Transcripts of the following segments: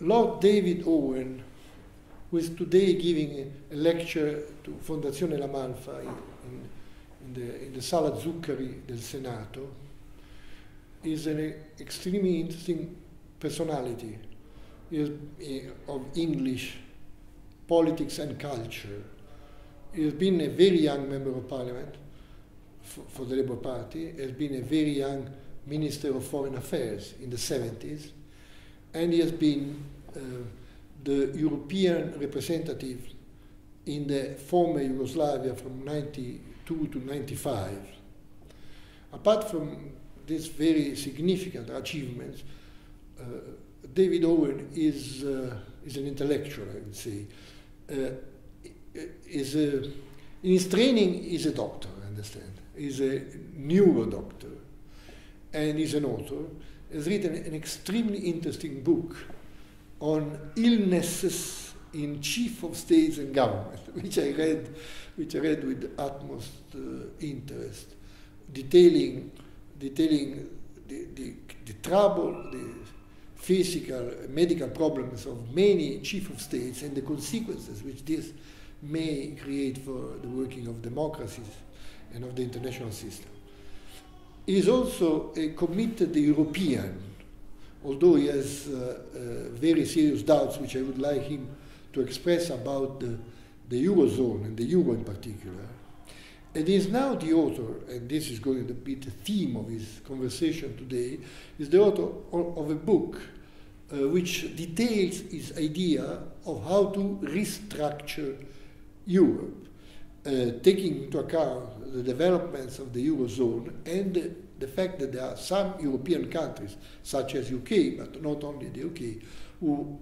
Lord David Owen, who is today giving a lecture to Fondazione La Malfa in the Sala Zuccari del Senato, is an extremely interesting personality of English politics and culture. He has been a very young member of parliament for the Labour Party, has been a very young Minister of Foreign Affairs in the 70s, and he has been the European representative in the former Yugoslavia from 92 to 95. Apart from these very significant achievements, David Owen is an intellectual, I would say. In his training, he's a doctor, I understand. He's a neuro doctor, and he's an author. Has written an extremely interesting book on illnesses in chief of states and government, which I read with utmost interest, detailing the trouble, the physical, medical problems of many chief of states and the consequences which this may create for the working of democracies and of the international system. He is also a committed European, although he has very serious doubts, which I would like him to express about the eurozone and the euro in particular. And he is now the author, and this is going to be the theme of his conversation today, is the author of a book which details his idea of how to restructure Europe, taking into account the developments of the Eurozone and the fact that there are some European countries, such as UK, but not only the UK, who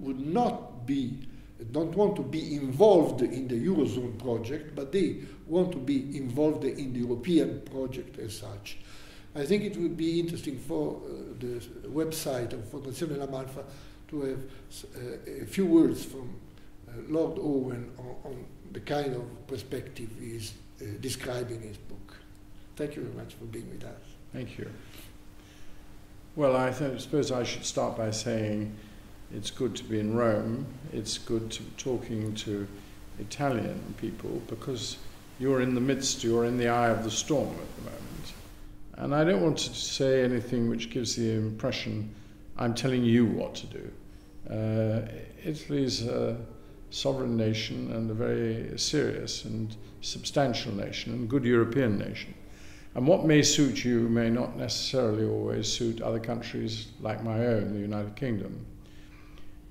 don't want to be involved in the Eurozone project, but they want to be involved in the European project as such. I think it would be interesting for the website of Fondazione La Malfa to have a few words from Lord Owen on the kind of perspective he is describing in his book. Thank you very much for being with us. Thank you. Well, I suppose I should start by saying it's good to be in Rome. It's good to be talking to Italian people because you're in the eye of the storm at the moment. And I don't want to say anything which gives the impression I'm telling you what to do. Italy's a sovereign nation and a very serious and substantial nation and good European nation. And what may suit you may not necessarily always suit other countries like my own, the United Kingdom.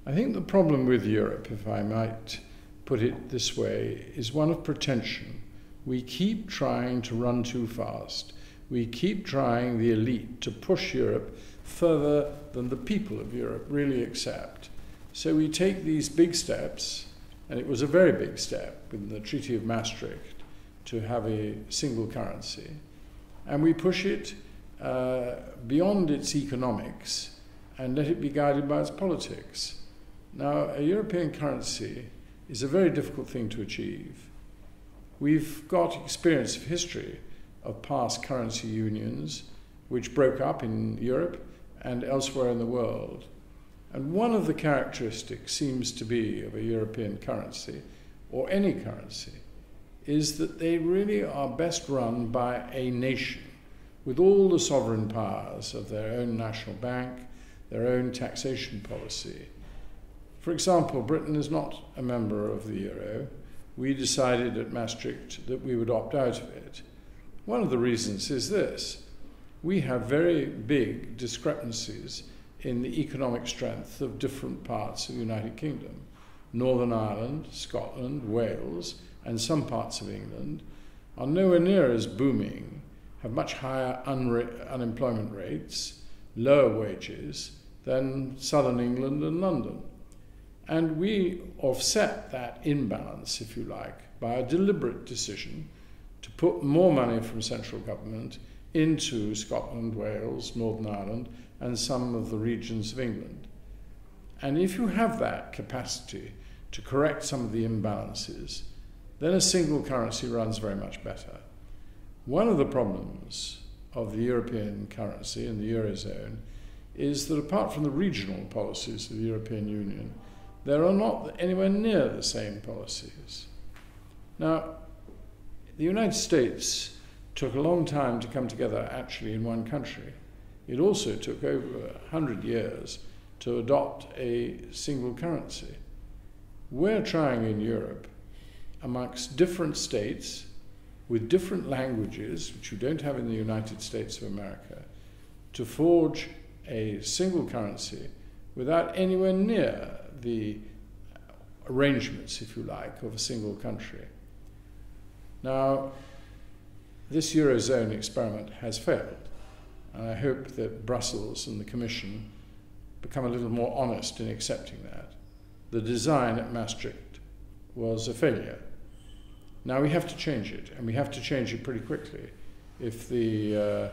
I think the problem with Europe, if I might put it this way, is one of pretension. We keep trying to run too fast. We keep trying, the elite, to push Europe further than the people of Europe really accept. So we take these big steps, and it was a very big step with the Treaty of Maastricht to have a single currency, and we push it beyond its economics and let it be guided by its politics. Now, a European currency is a very difficult thing to achieve. We've got experience of history of past currency unions which broke up in Europe and elsewhere in the world. And one of the characteristics seems to be of a European currency, or any currency, is that they really are best run by a nation with all the sovereign powers of their own national bank, their own taxation policy. For example, Britain is not a member of the euro. We decided at Maastricht that we would opt out of it. One of the reasons is this: we have very big discrepancies in the economic strength of different parts of the United Kingdom. Northern Ireland, Scotland, Wales, and some parts of England are nowhere near as booming, have much higher unemployment rates, lower wages than southern England and London. And we offset that imbalance, if you like, by a deliberate decision to put more money from central government into Scotland, Wales, Northern Ireland, and some of the regions of England. And if you have that capacity to correct some of the imbalances, then a single currency runs very much better. One of the problems of the European currency and the Eurozone is that apart from the regional policies of the European Union, there are not anywhere near the same policies. Now, the United States took a long time to come together actually in one country. It also took over 100 years to adopt a single currency. We're trying in Europe, amongst different states, with different languages, which you don't have in the United States of America, to forge a single currency without anywhere near the arrangements, if you like, of a single country. Now, this Eurozone experiment has failed, and I hope that Brussels and the Commission become a little more honest in accepting that. The design at Maastricht was a failure. Now we have to change it, and we have to change it pretty quickly if the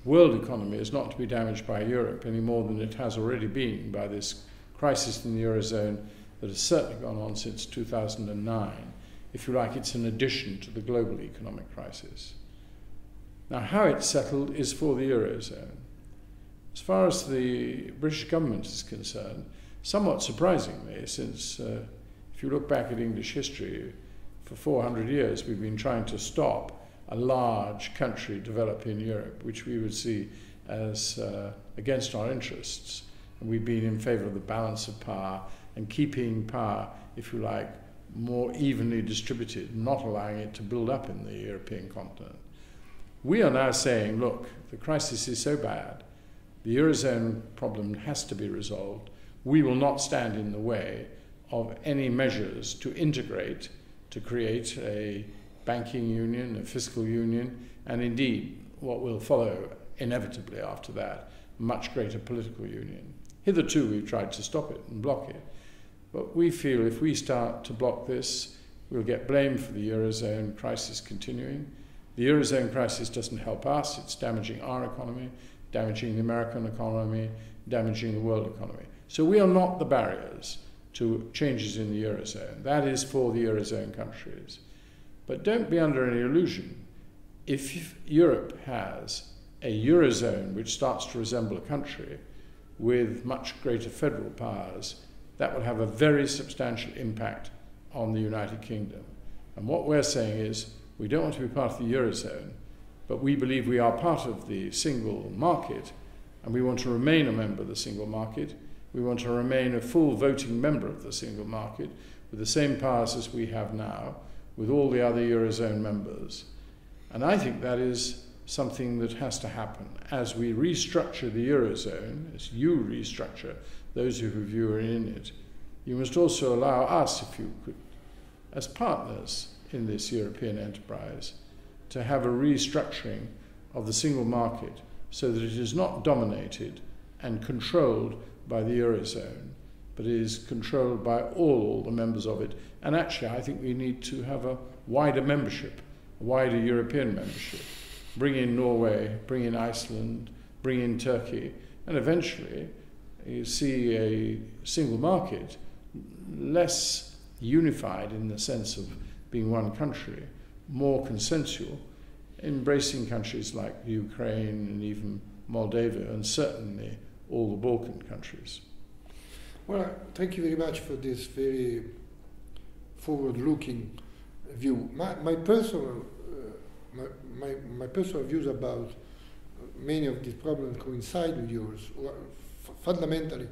world economy is not to be damaged by Europe any more than it has already been by this crisis in the Eurozone that has certainly gone on since 2009. If you like, it's an addition to the global economic crisis. Now, how it's settled is for the Eurozone. As far as the British government is concerned, somewhat surprisingly, since if you look back at English history, for 400 years we've been trying to stop a large country develop in Europe, which we would see as against our interests. And we've been in favour of the balance of power and keeping power, if you like, more evenly distributed, not allowing it to build up in the European continent. We are now saying, look, the crisis is so bad, the Eurozone problem has to be resolved. We will not stand in the way of any measures to integrate, to create a banking union, a fiscal union, and indeed, what will follow inevitably after that, much greater political union. Hitherto, we've tried to stop it and block it. But we feel if we start to block this, we'll get blamed for the Eurozone crisis continuing. The Eurozone crisis doesn't help us. It's damaging our economy, damaging the American economy, damaging the world economy. So we are not the barriers to changes in the Eurozone. That is for the Eurozone countries. But don't be under any illusion. If Europe has a Eurozone which starts to resemble a country with much greater federal powers, that will have a very substantial impact on the United Kingdom. And what we're saying is, we don't want to be part of the Eurozone, but we believe we are part of the single market, and we want to remain a member of the single market. We want to remain a full voting member of the single market with the same powers as we have now, with all the other Eurozone members. And I think that is something that has to happen as we restructure the Eurozone, as you restructure those of you who are in it. You must also allow us, if you could, as partners in this European enterprise, to have a restructuring of the single market so that it is not dominated and controlled by the Eurozone, but is controlled by all the members of it. And actually, I think we need to have a wider membership, a wider European membership. Bring in Norway, bring in Iceland, bring in Turkey, and eventually you see a single market less unified in the sense of being one country, more consensual, embracing countries like Ukraine and even Moldova, and certainly all the Balkan countries. Well, thank you very much for this very forward-looking view. My personal views about many of these problems coincide with yours. Fundamentally,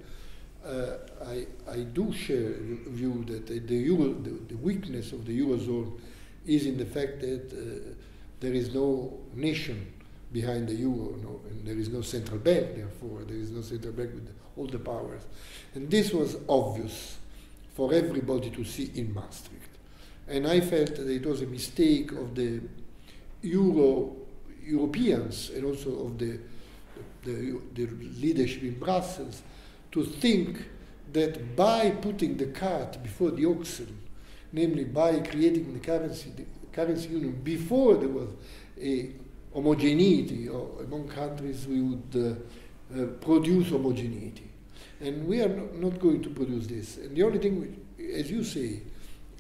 I do share the view that the weakness of the Eurozone is in the fact that there is no nation behind the euro, and there is no central bank, therefore there is no central bank with all the powers. And this was obvious for everybody to see in Maastricht. And I felt that it was a mistake of the Europeans and also of the leadership in Brussels to think that by putting the cart before the oxen, namely by creating the currency union before there was a homogeneity, or among countries we would produce homogeneity. And we are not going to produce this. And the only thing, as you say,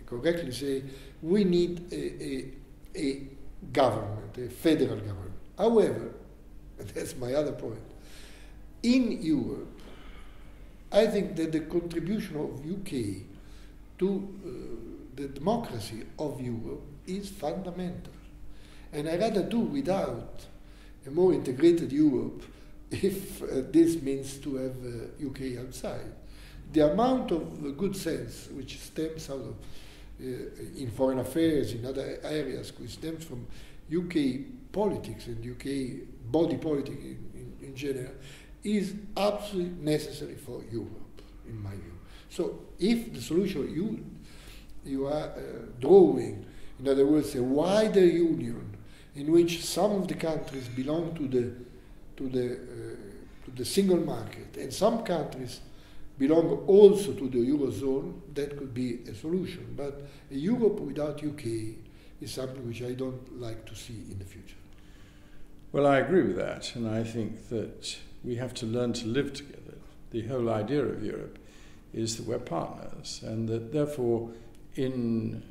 correctly say, we need a government, a federal government. However, and that's my other point, in Europe, I think that the contribution of UK to the democracy of Europe is fundamental. And I rather do without a more integrated Europe if this means to have UK outside. The amount of good sense which stems out of in foreign affairs, in other areas, which stems from UK politics and UK body politic in general, is absolutely necessary for Europe, in my view. So if the solution you are drawing, in other words, a wider union in which some of the countries belong to the single market and some countries belong also to the eurozone, that could be a solution. But a Europe without UK is something which I don't like to see in the future. Well, I agree with that, and I think that we have to learn to live together. The whole idea of Europe is that we're partners, and that therefore in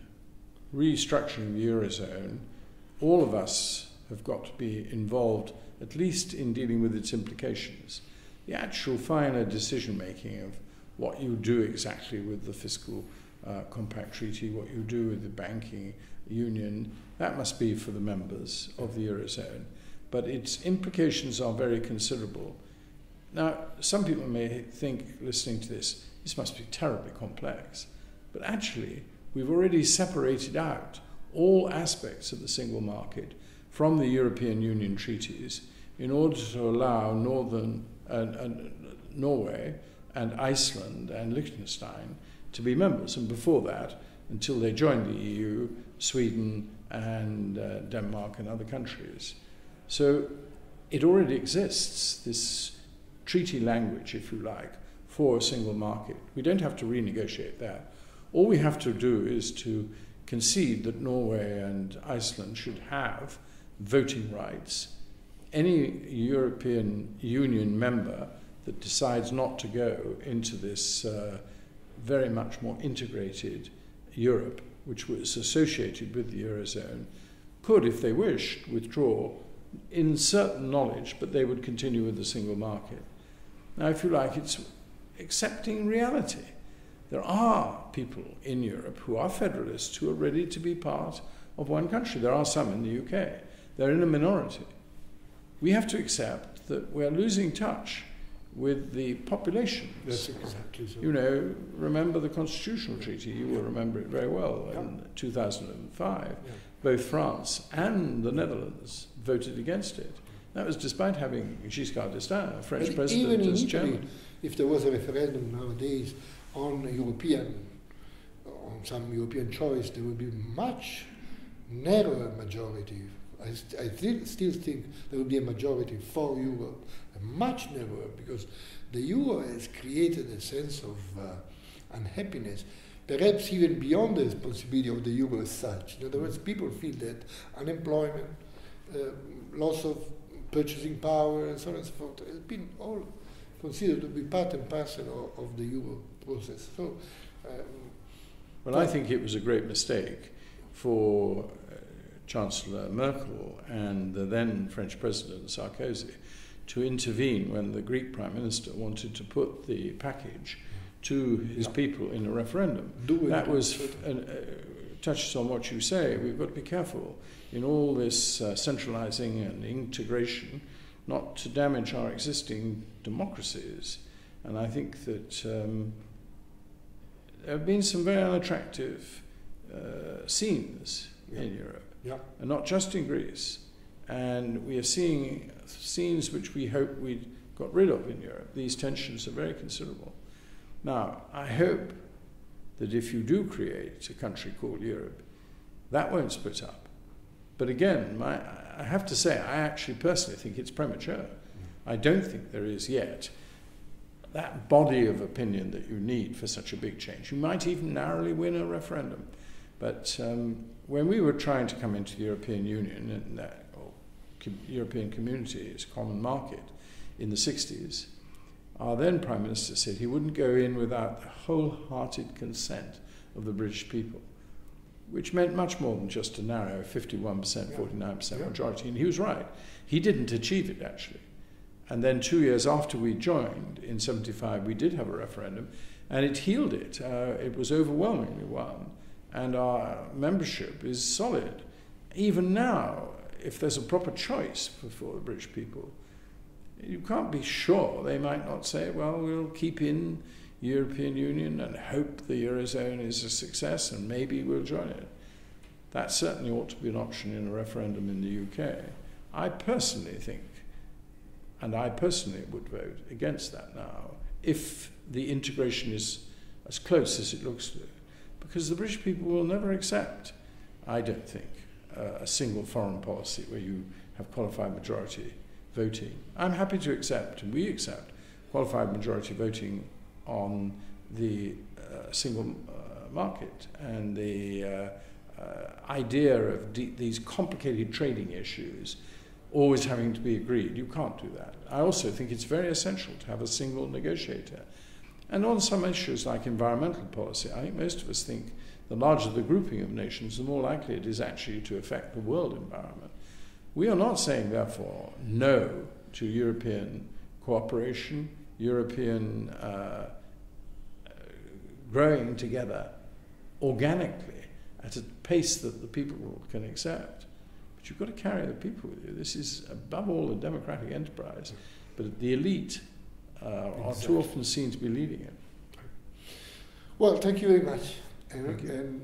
restructuring the eurozone, all of us have got to be involved, at least in dealing with its implications. The actual finer decision-making of what you do exactly with the fiscal compact treaty, what you do with the banking union, that must be for the members of the eurozone. But its implications are very considerable. Now, some people may think, listening to this must be terribly complex. But actually, we've already separated out all aspects of the single market from the European Union treaties in order to allow Norway and Iceland and Liechtenstein to be members. And before that, until they joined the EU, Sweden and Denmark and other countries. So it already exists, this treaty language, if you like, for a single market. We don't have to renegotiate that. All we have to do is to concede that Norway and Iceland should have voting rights. Any European Union member that decides not to go into this very much more integrated Europe, which was associated with the Eurozone, could, if they wished, withdraw in certain knowledge, but they would continue with the single market. Now, if you like, it's accepting reality. There are people in Europe who are federalists who are ready to be part of one country. There are some in the UK. They're in a minority. We have to accept that we're losing touch with the populations. That's exactly so. You know, remember the Constitutional Treaty. You will remember it very well. In 2005, both France and the Netherlands voted against it. That was despite having Giscard d'Estaing, a French president, even in as Italy, chairman. if there was a referendum nowadays on some European choice, there would be much narrower majority. I still think there would be a majority for Europe, much narrower, because the euro has created a sense of unhappiness, perhaps even beyond the responsibility of the euro as such. In other words, people feel that unemployment, loss of purchasing power, and so on and so forth, has been all considered to be part and parcel of the euro process. So, well, I think it was a great mistake for Chancellor Merkel and the then French President Sarkozy to intervene when the Greek Prime Minister wanted to put the package to his people in a referendum. That was touches on what you say. We've got to be careful in all this centralizing and integration not to damage our existing democracies. And I think that there have been some very unattractive scenes in Europe, and not just in Greece. And we are seeing scenes which we hope we'd got rid of in Europe. These tensions are very considerable. Now, I hope that if you do create a country called Europe, that won't split up. But again, I have to say, I actually personally think it's premature. I don't think there is yet that body of opinion that you need for such a big change. You might even narrowly win a referendum. But when we were trying to come into the European Union and European Community's common market in the 60s, our then Prime Minister said he wouldn't go in without the wholehearted consent of the British people, which meant much more than just a narrow 51%, 49% majority. And he was right. He didn't achieve it, actually. And then 2 years after we joined, in 75, we did have a referendum, and it healed it. It was overwhelmingly won, and our membership is solid. Even now, if there's a proper choice for the British people, you can't be sure. They might not say, well, we'll keep in European Union and hope the Eurozone is a success and maybe we'll join it. That certainly ought to be an option in a referendum in the UK. I personally think, and I personally would vote against that now, if the integration is as close as it looks to, because the British people will never accept, I don't think, a single foreign policy where you have qualified majority voting. I'm happy to accept, and we accept, qualified majority voting on the single market and the idea of these complicated trading issues always having to be agreed. You can't do that. I also think it's very essential to have a single negotiator. And on some issues like environmental policy, I think most of us think the larger the grouping of nations, the more likely it is actually to affect the world environment. We are not saying, therefore, no to European cooperation, European growing together organically at a pace that the people can accept. But you've got to carry the people with you. This is, above all, a democratic enterprise, but the elite are too often seen to be leading it. Well, thank you very much, Eric, and